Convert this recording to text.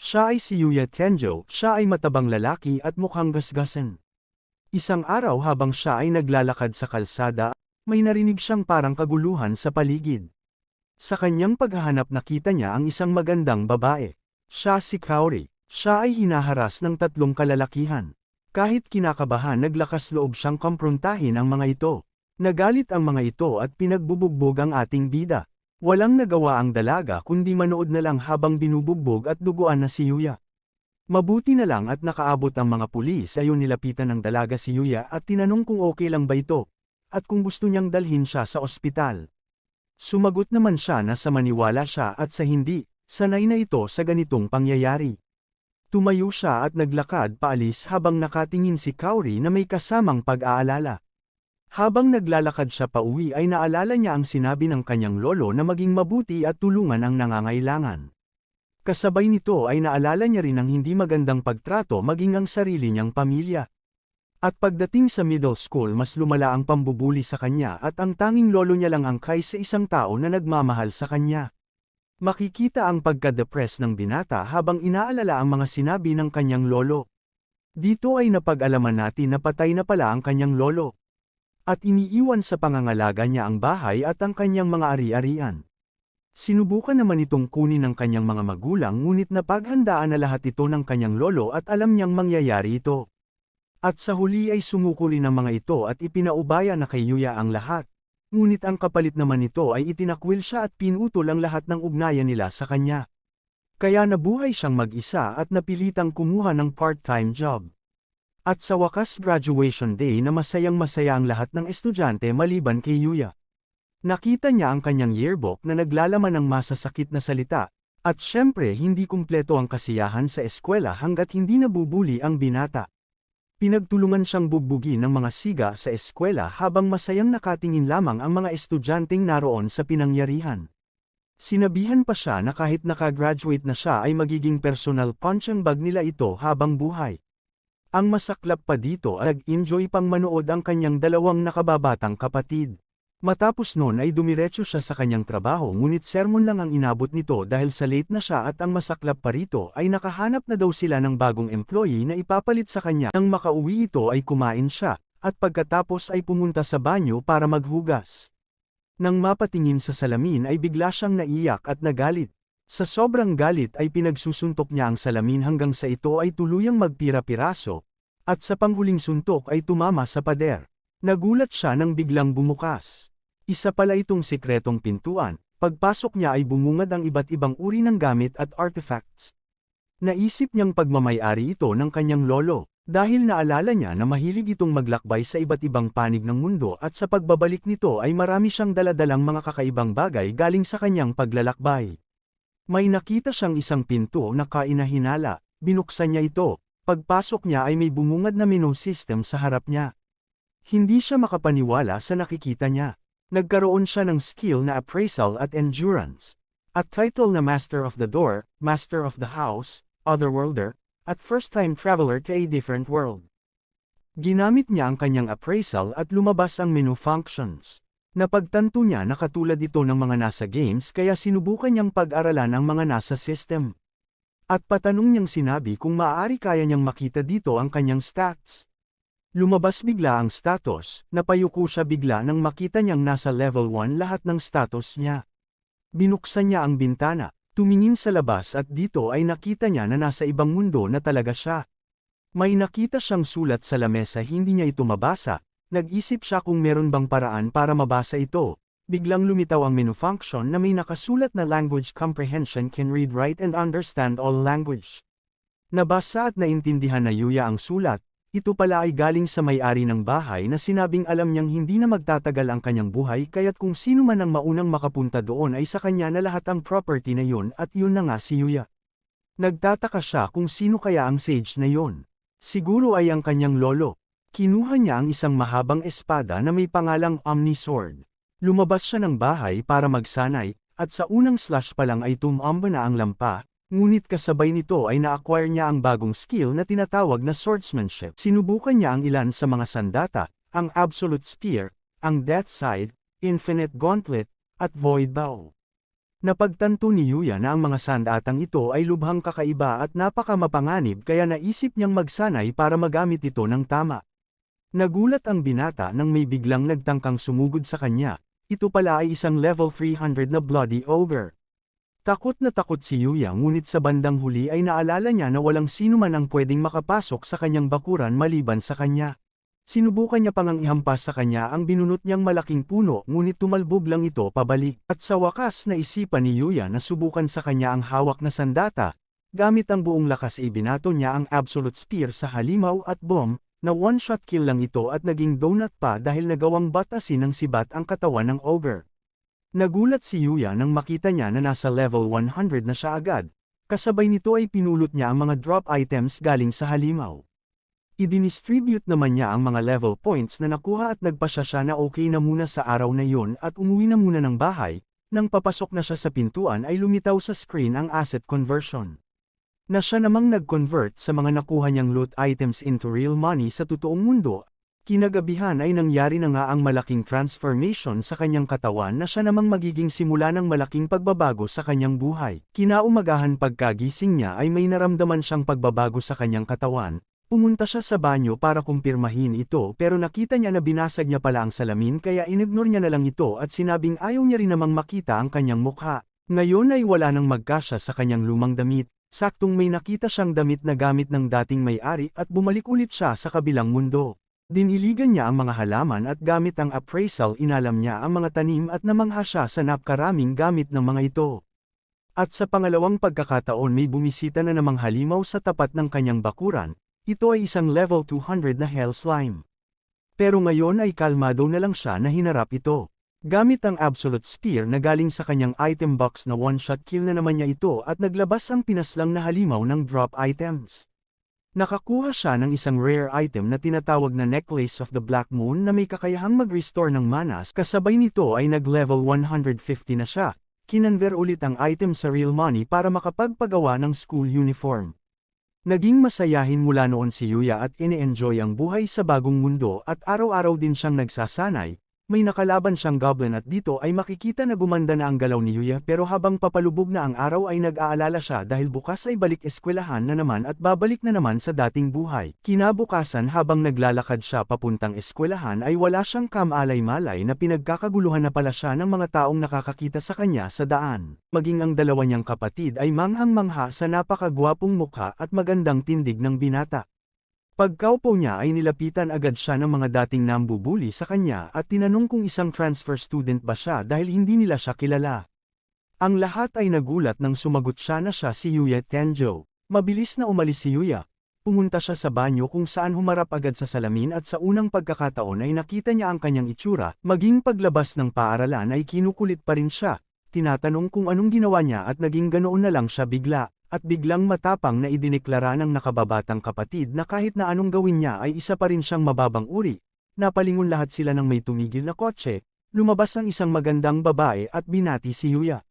Siya ay si Yuya Tenjo, siya ay matabang lalaki at mukhang gasgasan. Isang araw habang siya ay naglalakad sa kalsada, may narinig siyang parang kaguluhan sa paligid. Sa kanyang paghahanap nakita niya ang isang magandang babae. Siya si Kaori. Siya ay hinaharas ng tatlong kalalakihan. Kahit kinakabahan naglakas loob siyang komprontahin ang mga ito. Nagalit ang mga ito at pinagbubugbog ang ating bida. Walang nagawa ang dalaga kundi manood na lang habang binubugbog at duguan na si Yuya. Mabuti na lang at nakaabot ang mga pulis ayon nilapitan ng dalaga si Yuya at tinanong kung okay lang ba ito, at kung gusto niyang dalhin siya sa ospital. Sumagot naman siya na sa maniwala siya at sa hindi, sanay na ito sa ganitong pangyayari. Tumayo siya at naglakad paalis habang nakatingin si Kaori na may kasamang pag-aalala. Habang naglalakad siya pauwi ay naalala niya ang sinabi ng kanyang lolo na maging mabuti at tulungan ang nangangailangan. Kasabay nito ay naalala niya rin ang hindi magandang pagtrato maging ang sarili niyang pamilya. At pagdating sa middle school mas lumala ang pambubuli sa kanya at ang tanging lolo niya lang ang kay sa isang tao na nagmamahal sa kanya. Makikita ang pagka-depress ng binata habang inaalala ang mga sinabi ng kanyang lolo. Dito ay napag-alaman natin na patay na pala ang kanyang lolo. At iniiwan sa pangangalaga niya ang bahay at ang kanyang mga ari-arian. Sinubukan naman itong kunin ng kanyang mga magulang ngunit napaghandaan na lahat ito ng kanyang lolo at alam niyang mangyayari ito. At sa huli ay sumuko rin ang mga ito at ipinaubaya na kay Yuya ang lahat. Ngunit ang kapalit naman nito ay itinakwil siya at pinutol ang lahat ng ugnayan nila sa kanya. Kaya nabuhay siyang mag-isa at napilitang kumuha ng part-time job. At sa wakas graduation day na masayang-masaya ang lahat ng estudyante maliban kay Yuya. Nakita niya ang kanyang yearbook na naglalaman ng masasakit na salita, at syempre hindi kumpleto ang kasiyahan sa eskwela hanggat hindi nabubuli ang binata. Pinagtulungan siyang bugbugin ng mga siga sa eskwela habang masayang nakatingin lamang ang mga estudyanteng naroon sa pinangyarihan. Sinabihan pa siya na kahit nakagraduate na siya ay magiging personal punching bag nila ito habang buhay. Ang masaklap pa dito ay nag-enjoy pang manood ang kanyang dalawang nakababatang kapatid. Matapos noon ay dumiretso siya sa kanyang trabaho ngunit sermon lang ang inabot nito dahil sa late na siya at ang masaklap pa rito ay nakahanap na daw sila ng bagong employee na ipapalit sa kanya. Nang makauwi ito ay kumain siya, at pagkatapos ay pumunta sa banyo para maghugas. Nang mapatingin sa salamin ay bigla siyang naiyak at nagalit. Sa sobrang galit ay pinagsusuntok niya ang salamin hanggang sa ito ay tuluyang magpira-piraso, at sa panghuling suntok ay tumama sa pader. Nagulat siya nang biglang bumukas. Isa pala itong sikretong pintuan, pagpasok niya ay bumungad ang iba't ibang uri ng gamit at artifacts. Naisip niyang pagmamay-ari ito ng kanyang lolo, dahil naalala niya na mahilig itong maglakbay sa iba't ibang panig ng mundo at sa pagbabalik nito ay marami siyang daladalang mga kakaibang bagay galing sa kanyang paglalakbay. May nakita siyang isang pinto na kainahinala, binuksan niya ito, pagpasok niya ay may bumungad na menu system sa harap niya. Hindi siya makapaniwala sa nakikita niya. Nagkaroon siya ng skill na appraisal at endurance. At title na Master of the Door, Master of the House, Otherworlder, at First-Time Traveler to a Different World. Ginamit niya ang kanyang appraisal at lumabas ang menu functions. Napagtanto niya na katulad ito ng mga nasa games kaya sinubukan niyang pag-aralan ang mga nasa system. At patanong niyang sinabi kung maaari kaya niyang makita dito ang kanyang stats. Lumabas bigla ang status, napayuko siya bigla nang makita niyang nasa level 1 lahat ng status niya. Binuksan niya ang bintana, tumingin sa labas at dito ay nakita niya na nasa ibang mundo na talaga siya. May nakita siyang sulat sa lamesa hindi niya ito mabasa, nag-isip siya kung meron bang paraan para mabasa ito. Biglang lumitaw ang menu function na may nakasulat na language comprehension can read, write and understand all language. Nabasa at naintindihan na Yuya ang sulat. Ito pala ay galing sa may-ari ng bahay na sinabing alam niyang hindi na magtatagal ang kanyang buhay kaya't kung sino man ang maunang makapunta doon ay sa kanya na lahat ang property na yun at yun na nga si Yuya. Nagtataka siya kung sino kaya ang sage na yun. Siguro ay ang kanyang lolo. Kinuha niya ang isang mahabang espada na may pangalang Omni Sword. Lumabas siya ng bahay para magsanay, at sa unang slash pa lang ay tumamba na ang lampa. Ngunit kasabay nito ay na-acquire niya ang bagong skill na tinatawag na swordsmanship. Sinubukan niya ang ilan sa mga sandata, ang Absolute Spear, ang Death Side, Infinite Gauntlet, at Void Bow. Napagtanto ni Yuya na ang mga sandatang ito ay lubhang kakaiba at napakamapanganib kaya naisip niyang magsanay para magamit ito ng tama. Nagulat ang binata nang may biglang nagtangkang sumugod sa kanya, ito pala ay isang level 300 na Bloody Ogre. Takot na takot si Yuya ngunit sa bandang huli ay naalala niya na walang sino man ang pwedeng makapasok sa kanyang bakuran maliban sa kanya. Sinubukan niya pang ihampas sa kanya ang binunot niyang malaking puno ngunit tumalbog lang ito pabalik. At sa wakas naisipan ni Yuya na subukan sa kanya ang hawak na sandata. Gamit ang buong lakas ibinato niya ang Absolute Spear sa halimaw at bomb, na one-shot kill lang ito at naging donut pa dahil nagawang batasin ng sibat ang katawan ng ogre. Nagulat si Yuya nang makita niya na nasa level 100 na siya agad. Kasabay nito ay pinulot niya ang mga drop items galing sa halimaw. Idinistribute naman niya ang mga level points na nakuha at nagpasya siya na okay na muna sa araw na yon at umuwi na muna ng bahay. Nang papasok na siya sa pintuan ay lumitaw sa screen ang asset conversion. Na siya namang nag-convert sa mga nakuha niyang loot items into real money sa totoong mundo. Kinagabihan ay nangyari na nga ang malaking transformation sa kanyang katawan na siya namang magiging simula ng malaking pagbabago sa kanyang buhay. Kinaumagahan pagkagising niya ay may naramdaman siyang pagbabago sa kanyang katawan. Pumunta siya sa banyo para kumpirmahin ito pero nakita niya na binasag niya pala ang salamin kaya inignore niya na lang ito at sinabing ayaw niya rin namang makita ang kanyang mukha. Ngayon ay wala nang magkasya sa kanyang lumang damit, saktong may nakita siyang damit na gamit ng dating may-ari at bumalik ulit siya sa kabilang mundo. Diniligan niya ang mga halaman at gamit ang appraisal inalam niya ang mga tanim at namangha siya sa napakaraming gamit ng mga ito. At sa pangalawang pagkakataon may bumisita na namang halimaw sa tapat ng kanyang bakuran. Ito ay isang level 200 na Hell Slime. Pero ngayon ay kalmado na lang siya na hinarap ito. Gamit ang Absolute Spear na galing sa kanyang item box na one-shot kill na naman niya ito at naglabas ang pinaslang na halimaw ng drop items. Nakakuha siya ng isang rare item na tinatawag na Necklace of the Black Moon na may kakayahang mag-restore ng manas kasabay nito ay nag-level 150 na siya. Kinonvert ulit ang item sa real money para makapagpagawa ng school uniform. Naging masayahin mula noon si Yuya at ine-enjoy ang buhay sa bagong mundo at araw-araw din siyang nagsasanay. May nakalaban siyang goblin at dito ay makikita na gumanda na ang galaw ni Yuya pero habang papalubog na ang araw ay nag-aalala siya dahil bukas ay balik eskwelahan na naman at babalik na naman sa dating buhay. Kinabukasan habang naglalakad siya papuntang eskwelahan ay wala siyang kamalay-malay na pinagkakaguluhan na pala siya ng mga taong nakakakita sa kanya sa daan. Maging ang dalawa niyang kapatid ay manghang-mangha sa napakagwapong mukha at magandang tindig ng binata. Pagkaupo niya ay nilapitan agad siya ng mga dating nambubuli sa kanya at tinanong kung isang transfer student ba siya dahil hindi nila siya kilala. Ang lahat ay nagulat nang sumagot siya na siya si Yuya Tenjo. Mabilis na umalis si Yuya. Pumunta siya sa banyo kung saan humarap agad sa salamin at sa unang pagkakataon ay nakita niya ang kanyang itsura, maging paglabas ng paaralan ay kinukulit pa rin siya. Tinatanong kung anong ginawa niya at naging ganoon na lang siya bigla. At biglang matapang na idineklara ng nakababatang kapatid na kahit na anong gawin niya ay isa pa rin siyang mababang uri. Napalingon lahat sila ng may tumigil na kotse, lumabas ang isang magandang babae at binati si Yuya.